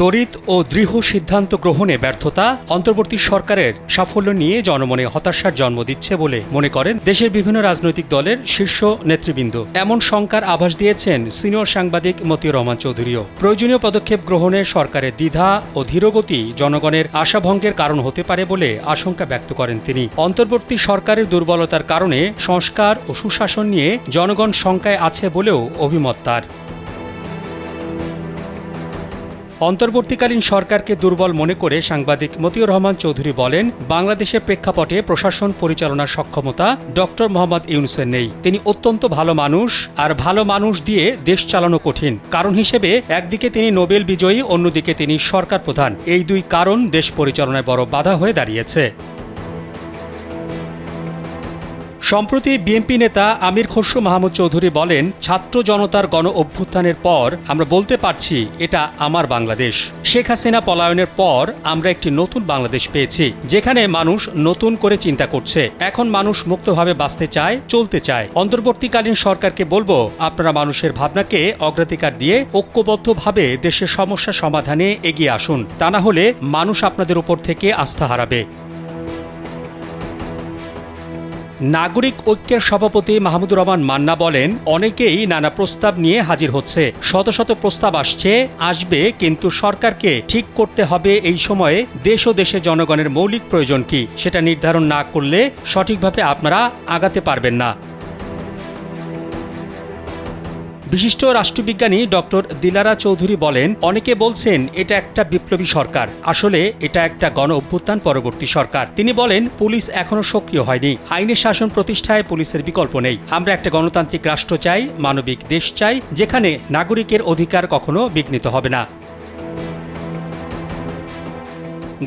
তড়িৎ ও দৃঢ় সিদ্ধান্ত গ্রহণে ব্যর্থতা অন্তর্বর্তী সরকারের সাফল্য নিয়ে জনমনে হতাশার জন্ম দিচ্ছে বলে মনে করেন দেশের বিভিন্ন রাজনৈতিক দলের শীর্ষ নেতৃবৃন্দ। এমন শঙ্কার আভাস দিয়েছেন সিনিয়র সাংবাদিক মতিউর রহমান চৌধুরীও। প্রয়োজনীয় পদক্ষেপ গ্রহণে সরকারের দ্বিধা ও ধীরগতি জনগণের আশাভঙ্গের কারণ হতে পারে বলে আশঙ্কা ব্যক্ত করেন তিনি। অন্তর্বর্তী সরকারের দুর্বলতার কারণে সংস্কার ও সুশাসন নিয়ে জনগণ শঙ্কায় আছে বলেও অভিমত তার। অন্তর্বর্তীকালীন সরকারকে দুর্বল মনে করে সাংবাদিক মতিউর রহমান চৌধুরী বলেন, বাংলাদেশের প্রেক্ষাপটে প্রশাসন পরিচালনার সক্ষমতা ডক্টর মোহাম্মদ ইউনূসের নেই। তিনি অত্যন্ত ভালো মানুষ, আর ভালো মানুষ দিয়ে দেশ চালানো কঠিন। কারণ হিসেবে একদিকে তিনি নোবেল বিজয়ী, অন্যদিকে তিনি সরকার প্রধান। এই দুই কারণ দেশ পরিচালনায় বড় বাধা হয়ে দাঁড়িয়েছে। সম্প্রতি বিএনপি নেতা আমির খসরু মাহমুদ চৌধুরী বলেন, ছাত্র জনতার গণ অভ্যুত্থানের পর আমরা বলতে পারছি এটা আমার বাংলাদেশ। শেখ হাসিনা পলায়নের পর আমরা একটি নতুন বাংলাদেশ পেয়েছি, যেখানে মানুষ নতুন করে চিন্তা করছে। এখন মানুষ মুক্তভাবে বাঁচতে চায়, চলতে চায়। অন্তর্বর্তীকালীন সরকারকে বলবো, আপনারা মানুষের ভাবনাকে অগ্রাধিকার দিয়ে ঐক্যবদ্ধভাবে দেশের সমস্যা সমাধানে এগিয়ে আসুন। তা না হলে মানুষ আপনাদের উপর থেকে আস্থা হারাবে। নাগরিক ঐক্যের সভাপতি মাহমুদুর রহমান মান্না বলেন, অনেকেই নানা প্রস্তাব নিয়ে হাজির হচ্ছে। শত শত প্রস্তাব আসবে, কিন্তু সরকারকে ঠিক করতে হবে এই সময়ে দেশ ও দেশের জনগণের মৌলিক প্রয়োজন কি, সেটা নির্ধারণ না করলে সঠিকভাবে আপনারা আগাতে পারবেন না। বিশিষ্ট রাষ্ট্রবিজ্ঞানী ডক্টর দিলারা চৌধুরী বলেন, অনেকে বলছেন এটা একটা বিপ্লবী সরকার, আসলে এটা একটা গণ অভ্যুত্থান পরবর্তী সরকার। তিনি বলেন, পুলিশ এখনো সক্রিয় হয়নি, আইনের শাসন প্রতিষ্ঠায় পুলিশের বিকল্প নেই। আমরা একটা গণতান্ত্রিক রাষ্ট্র চাই, মানবিক দেশ চাই, যেখানে নাগরিকের অধিকার কখনো বিঘ্নিত হবে না।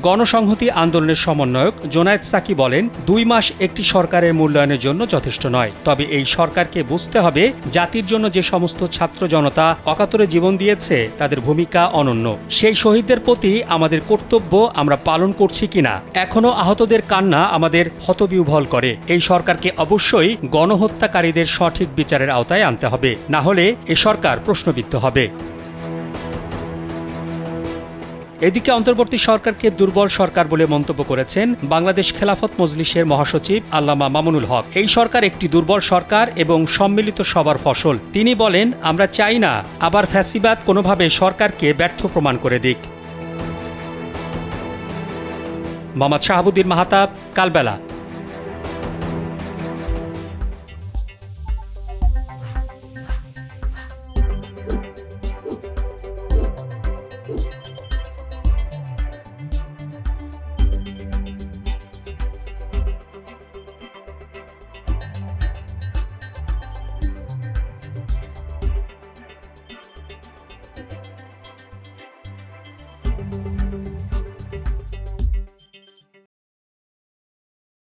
গণসংহতি আন্দোলনের সমন্বয়ক জোনায়েদ সাকি বলেন, 2 মাস একটি সরকারের মূল্যায়নের জন্য যথেষ্ট নয়। তবে এই সরকারকে বুঝতে হবে, জাতির জন্য যে সমস্ত ছাত্র জনতা অকাতরে জীবন দিয়েছে তাদের ভূমিকা অনন্য। সেই শহীদদের প্রতি আমাদের কর্তব্য আমরা পালন করছি কিনা। এখনো আহতদের কান্না আমাদের হতবিহ্বল করে। এই সরকারকে অবশ্যই গণহত্যাকারীদের সঠিক বিচারের আওতায় আনতে হবে, না হলে এ সরকার প্রশ্নবিদ্ধ হবে। এদিকে অন্তর্বর্তী সরকারকে দুর্বল সরকার বলে মন্তব্য করেছেন বাংলাদেশ খেলাফত মজলিসের মহাসচিব আল্লামা মামুনুল হক। এই সরকার একটি দুর্বল সরকার এবং সম্মিলিত সবার ফসল। তিনি বলেন, আমরা চাই না আবার ফ্যাসিবাদ কোনোভাবে সরকারকে ব্যর্থ প্রমাণ করে দিক। মোহাম্মদ শাহাবুদ্দিন মাহতাব, কালবেলা।